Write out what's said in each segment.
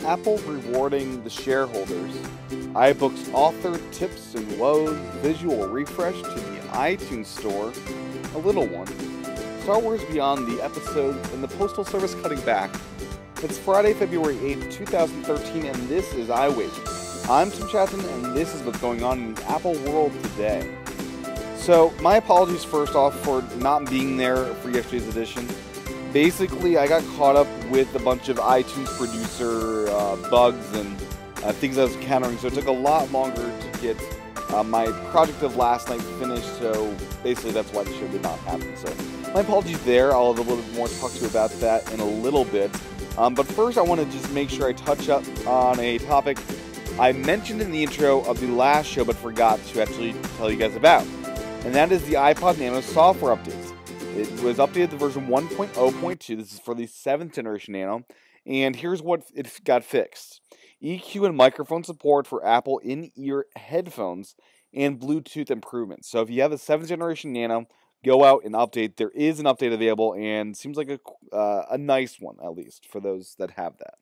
Apple rewarding the shareholders, iBooks author tips and woes, visual refresh to the iTunes Store, a little one, Star Wars Beyond the episode, and the Postal Service cutting back. It's Friday, February 8th, 2013, and this is iWake. I'm Tim Chaten, and this is what's going on in the Apple world today. So, my apologies first off for not being there for yesterday's edition. Basically, I got caught up with a bunch of iTunes producer bugs and things I was encountering, so it took a lot longer to get my project of last night finished, so basically that's why the show did not happen. So, my apologies there. I'll have a little bit more to talk to you about that in a little bit. But first, I want to just make sure I touch up on a topic I mentioned in the intro of the last show, but forgot to actually tell you guys about. And that is the iPod Nano software updates. It was updated to version 1.0.2. This is for the 7th generation Nano. And here's what it got fixed. EQ and microphone support for Apple in-ear headphones and Bluetooth improvements. So if you have a 7th generation Nano, go out and update. There is an update available, and seems like a nice one, at least, for those that have that.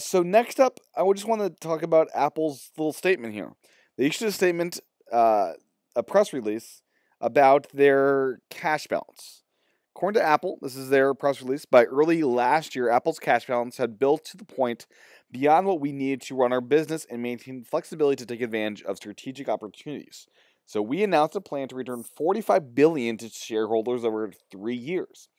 So next up, I just want to talk about Apple's little statement here. They issued a statement, a press release, about their cash balance. According to Apple, this is their press release, by early last year, Apple's cash balance had built to the point beyond what we needed to run our business and maintain flexibility to take advantage of strategic opportunities. So we announced a plan to return $45 billion to shareholders over 3 years.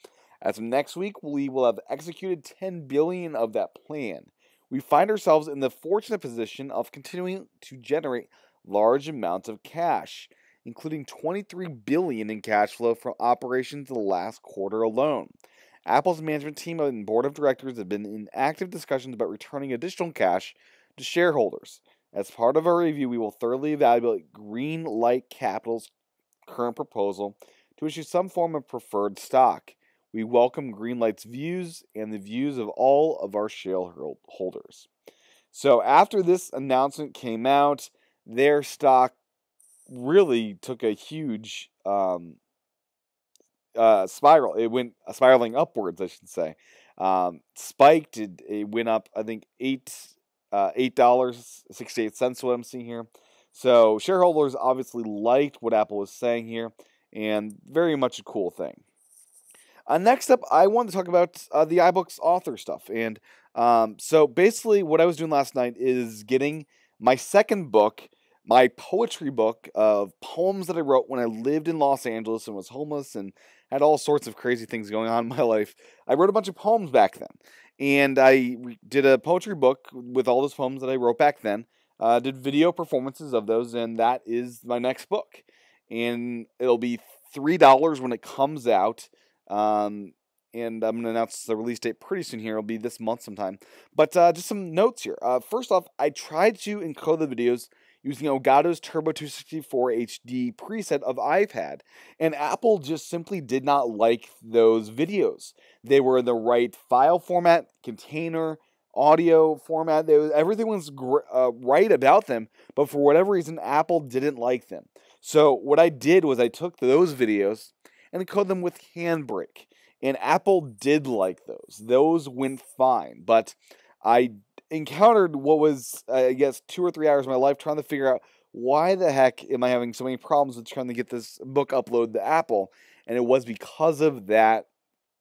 As of next week, we will have executed $10 billion of that plan. We find ourselves in the fortunate position of continuing to generate large amounts of cash, including $23 billion in cash flow from operations in the last quarter alone. Apple's management team and board of directors have been in active discussions about returning additional cash to shareholders. As part of our review, we will thoroughly evaluate Greenlight Capital's current proposal to issue some form of preferred stock. We welcome Greenlight's views and the views of all of our shareholders. So after this announcement came out, their stock really took a huge spiral. It went spiraling upwards, I should say. Spiked. It went up, I think, $8.68, what I'm seeing here. So shareholders obviously liked what Apple was saying here, and very much a cool thing. Next up, I want to talk about the iBooks author stuff. And so basically what I was doing last night is getting my second book, my poetry book of poems that I wrote when I lived in Los Angeles and was homeless and had all sorts of crazy things going on in my life. I wrote a bunch of poems back then. And I did a poetry book with all those poems that I wrote back then. Did video performances of those, and that is my next book. And it'll be $3 when it comes out. And I'm going to announce the release date pretty soon here. It'll be this month sometime. But just some notes here. First off, I tried to encode the videos using Elgato's Turbo 264 HD preset of iPad, and Apple just simply did not like those videos. They were in the right file format, container, audio format. Everything was right about them, but for whatever reason, Apple didn't like them. So what I did was I took those videos and encoded them with Handbrake, and Apple did like those. Those went fine, but I encountered what was, I guess, 2 or 3 hours of my life trying to figure out why the heck am I having so many problems with trying to get this book uploaded to Apple, and it was because of that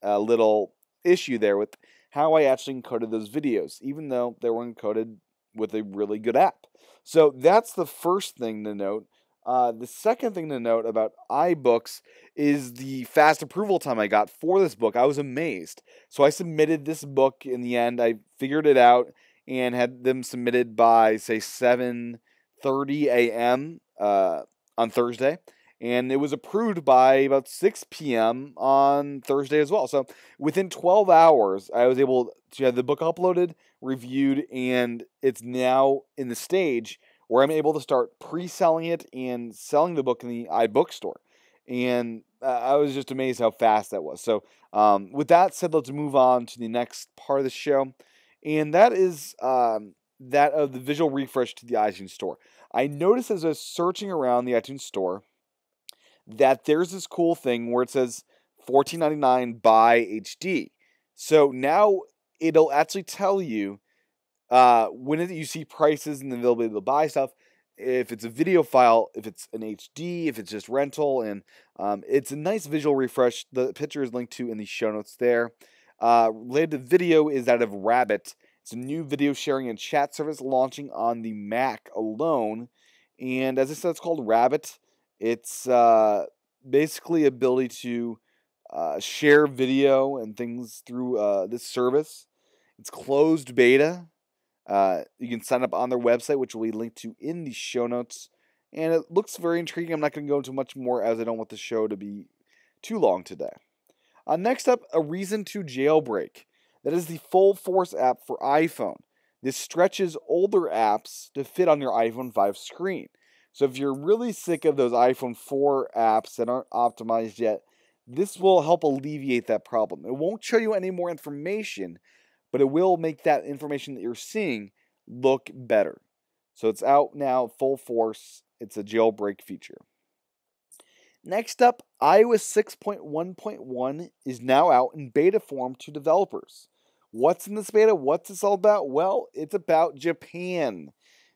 little issue there with how I actually encoded those videos, even though they were encoded with a really good app. So that's the first thing to note. The second thing to note about iBooks is the fast approval time I got for this book. I was amazed. So I submitted this book in the end. I figured it out and had them submitted by, say, 7:30 a.m. On Thursday. And it was approved by about 6 p.m. on Thursday as well. So within 12 hours, I was able to have the book uploaded, reviewed, and it's now in the stage where I'm able to start pre-selling it and selling the book in the iBook store. And I was just amazed how fast that was. So with that said, let's move on to the next part of the show. And that is that of the visual refresh to the iTunes store. I noticed as I was searching around the iTunes store that there's this cool thing where it says $14.99 buy HD. So now it'll actually tell you You see prices and the availability to buy stuff, if it's a video file, if it's an HD, if it's just rental, and it's a nice visual refresh. The picture is linked to in the show notes there. Related to video is that of Rabbit. It's a new video sharing and chat service launching on the Mac alone. And as I said, it's called Rabbit. It's basically ability to share video and things through this service. It's closed beta. You can sign up on their website, which will be linked to in the show notes. And it looks very intriguing. I'm not going to go into much more as I don't want the show to be too long today. Next up, a reason to jailbreak. That is the Full Force app for iPhone. This stretches older apps to fit on your iPhone 5 screen. So if you're really sick of those iPhone 4 apps that aren't optimized yet, this will help alleviate that problem. It won't show you any more information, but it will make that information that you're seeing look better. So it's out now, full force. It's a jailbreak feature. Next up, iOS 6.1.1 is now out in beta form to developers. What's in this beta? What's this all about? Well, it's about Japan.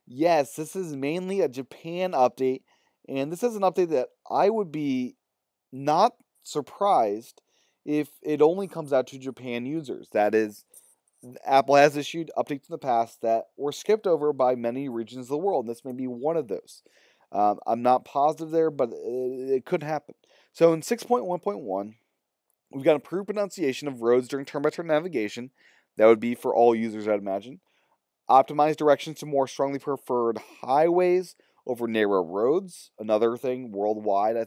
Yes, this is mainly a Japan update, and this is an update that I would be not surprised if it only comes out to Japan users. That is, Apple has issued updates in the past that were skipped over by many regions of the world, and this may be one of those. I'm not positive there, but it could happen. So in 6.1.1, we've got improved pronunciation of roads during turn-by-turn navigation. That would be for all users, I'd imagine. Optimized directions to more strongly preferred highways over narrow roads. Another thing worldwide, I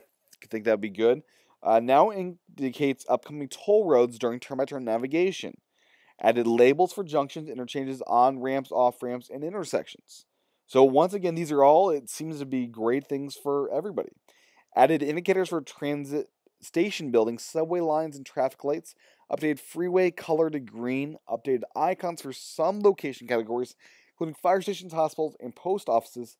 think that would be good. Now indicates upcoming toll roads during turn-by-turn navigation. Added labels for junctions, interchanges, on-ramps, off-ramps, and intersections. So once again, these are all, it seems to be great things for everybody. Added indicators for transit station buildings, subway lines, and traffic lights. Updated freeway color to green. Updated icons for some location categories, including fire stations, hospitals, and post offices.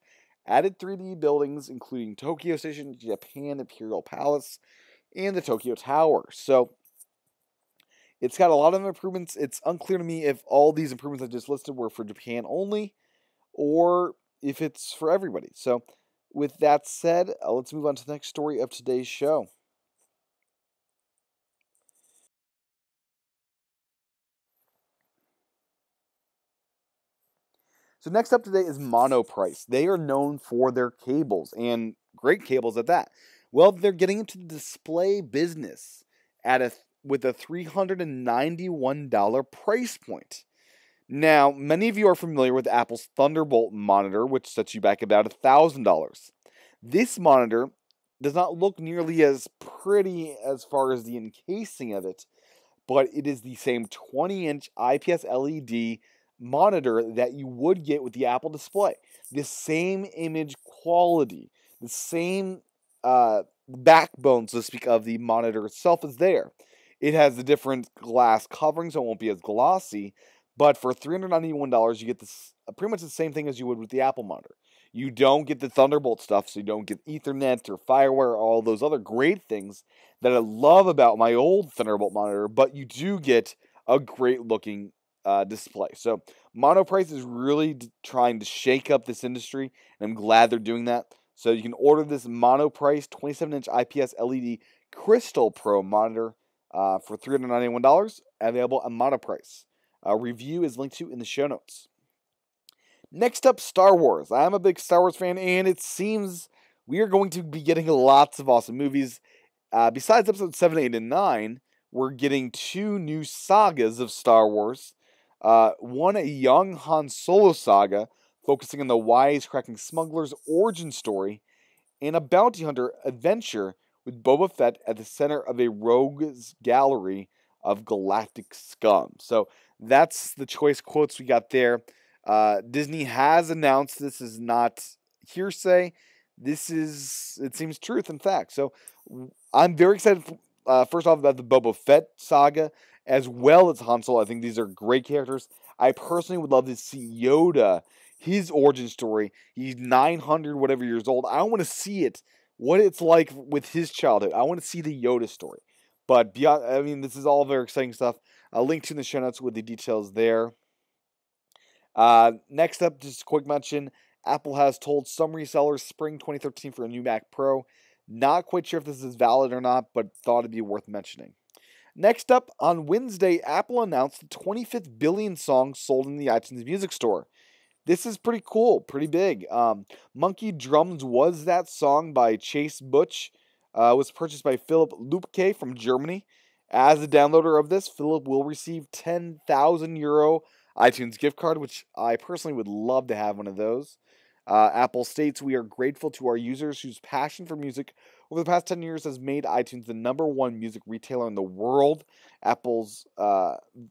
Added 3D buildings, including Tokyo Station, Japan Imperial Palace, and the Tokyo Tower. So it's got a lot of improvements. It's unclear to me if all these improvements I just listed were for Japan only, or if it's for everybody. So with that said, let's move on to the next story of today's show. So next up today is Monoprice. They are known for their cables, and great cables at that. Well, they're getting into the display business with a $391 price point. Now, many of you are familiar with Apple's Thunderbolt monitor, which sets you back about $1,000. This monitor does not look nearly as pretty as far as the encasing of it, but it is the same 20-inch IPS LED monitor that you would get with the Apple display. The same image quality, the same backbone, so to speak, of the monitor itself is there. It has the different glass covering, so it won't be as glossy. But for $391, you get this pretty much the same thing as you would with the Apple monitor. You don't get the Thunderbolt stuff, so you don't get Ethernet or FireWire, all those other great things that I love about my old Thunderbolt monitor, but you do get a great-looking display. So Monoprice is really trying to shake up this industry, and I'm glad they're doing that. So you can order this Monoprice 27-inch IPS LED Crystal Pro monitor for $391, available at Monoprice. A review is linked to in the show notes. Next up, Star Wars. I'm a big Star Wars fan, and it seems we are going to be getting lots of awesome movies. Besides episodes 7, 8, and 9, we're getting 2 new sagas of Star Wars. One, a young Han Solo saga, focusing on the wisecracking smuggler's origin story, and a bounty hunter adventure with Boba Fett at the center of a rogue's gallery of galactic scum. So that's the choice quotes we got there. Disney has announced this is not hearsay. This is, it seems, truth and fact. So I'm very excited, first off, about the Boba Fett saga, as well as Han Solo. I think these are great characters. I personally would love to see Yoda, his origin story. He's 900 whatever years old. I want to see it, what it's like with his childhood. I want to see the Yoda story. But beyond, I mean, this is all very exciting stuff. I'll link to in the show notes with the details there. Next up, just a quick mention, Apple has told some resellers spring 2013 for a new Mac Pro. Not quite sure if this is valid or not, but thought it'd be worth mentioning. Next up, on Wednesday, Apple announced the 25th billion songs sold in the iTunes Music Store. This is pretty cool, pretty big. Monkey Drums Was That Song by Chase Butch was purchased by Philip Lupke from Germany. As a downloader of this, Philip will receive 10,000 euro iTunes gift card, which I personally would love to have one of those. Apple states, we are grateful to our users whose passion for music over the past 10 years has made iTunes the #1 music retailer in the world. Apple's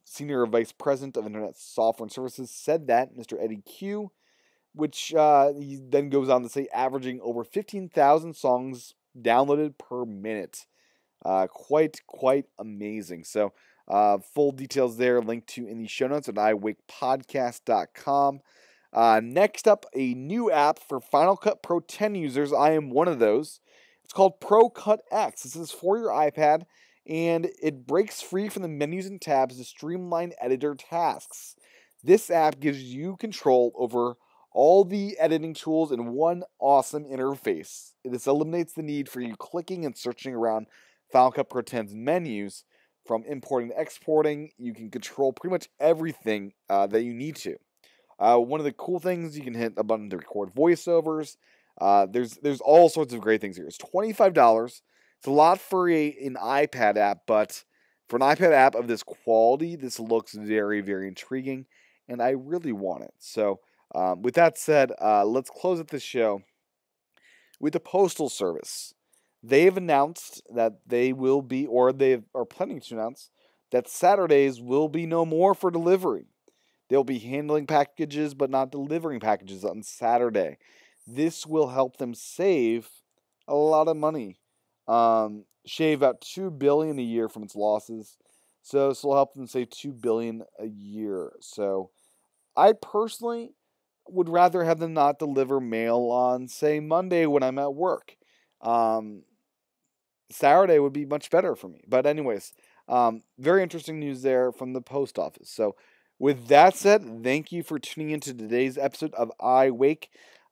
Senior Vice President of Internet Software and Services said that, Mr. Eddie Q, which he then goes on to say averaging over 15,000 songs downloaded per minute. Quite amazing. So full details there linked to in the show notes at iWakePodcast.com. Next up, a new app for Final Cut Pro 10 users. I am one of those. It's called Pro Cut X. This is for your iPad, and it breaks free from the menus and tabs to streamline editor tasks. This app gives you control over all the editing tools in one awesome interface. This eliminates the need for you clicking and searching around Final Cut Pro 10's menus. From importing to exporting, you can control pretty much everything that you need to. One of the cool things, you can hit a button to record voiceovers. There's all sorts of great things here. It's $25. It's a lot for an iPad app, but for an iPad app of this quality, this looks very, very intriguing, and I really want it. So, with that said, let's close up this show with the Postal Service. They've announced that they will be, or they are planning to announce, that Saturdays will be no more for delivery. They'll be handling packages but not delivering packages on Saturday. This will help them save a lot of money. Shave out $2 billion a year from its losses. So this will help them save $2 billion a year. So I personally would rather have them not deliver mail on, say, Monday when I'm at work. Saturday would be much better for me. But anyways, very interesting news there from the post office. So with that said, thank you for tuning into today's episode of iWake.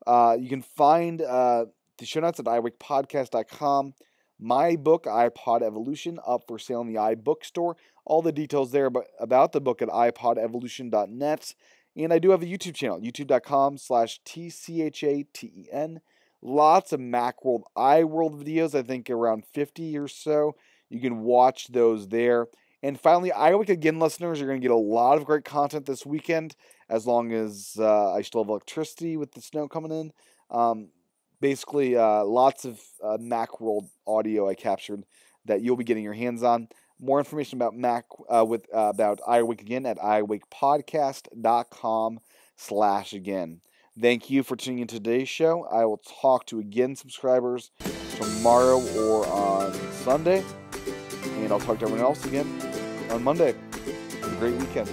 You can find the show notes at iWakePodcast.com. My book, iPod Evolution, up for sale in the iBooks store. All the details there about the book at iPodEvolution.net. And I do have a YouTube channel, youtube.com/TCHATEN. Lots of Macworld, iWorld videos, I think around 50 or so. You can watch those there. And finally, iWake Again listeners, you're going to get a lot of great content this weekend, as long as I still have electricity with the snow coming in. Basically, lots of Macworld audio I captured that you'll be getting your hands on. More information about about iWake Again at iWakePodcast.com/again. Thank you for tuning in to today's show. I will talk to Again subscribers tomorrow or on Sunday. And I'll talk to everyone else again on Monday. Have a great weekend.